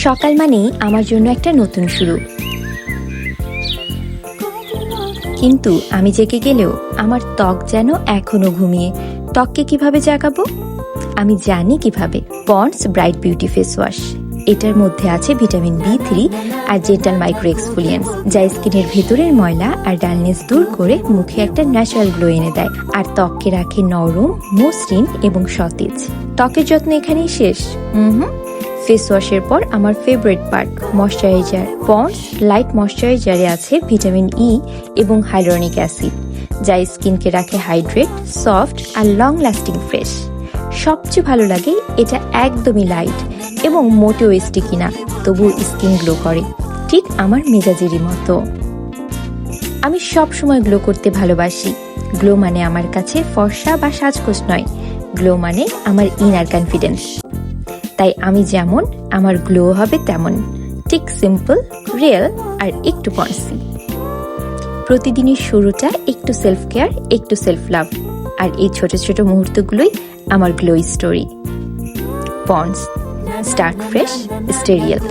সকাল মানেই আমার জন্য একটা নতুন শুরু, কিন্তু আমি জেগে গেলেও আমার ত্বক যেন এখনো ঘুমিয়ে। ত্বককে কিভাবে জাগাবো? আমি জানি কিভাবে। Ponds bright beauty face wash. এটার মধ্যে আছে ভিটামিন B3 আর জেন্টাল মাইক্রো এক্সফোলিয়েন্টস, যা স্কিনের ভেতরের ময়লা আর ডালনেস দূর করে মুখে একটা ন্যাচারাল গ্লো এনে দেয় আর ত্বককে রাখে নরম, মসৃণ এবং সতেজ। ত্বকের যত্ন এখানেই শেষ? ফেস ওয়াশের পর আমার favourite part, moisturiser. Pond's light ময়শ্চারাইজারে আছে ভিটামিন E এবং হাইলোরনিক অ্যাসিড, যা স্কিনকে রাখে হাইড্রেট, সফট আর লং লাস্টিং ফ্রেশ। সবচেয়ে ভালো লাগে এটা একদমই লাইট এবং মোটেও স্টিকি না, তবুও স্কিন গ্লো করে, ঠিক আমার মেজাজেরই মতো। আমি সব সময় গ্লো করতে ভালোবাসি। গ্লো মানে আমার কাছে ফর্সা বা সাজগোজ নয়, গ্লো মানে আমার ইনার কনফিডেন্স। তাই আমি যেমন, আমার গ্লো হবে তেমন, ঠিক সিম্পল, রিয়েল আর একটু পন্ডসি। প্রতিদিনের শুরুটা একটু সেলফ কেয়ার, একটু সেলফ লাভ, আর এই ছোট ছোট মুহূর্তগুলোই আমার glow story. Pond's, start fresh, stay real.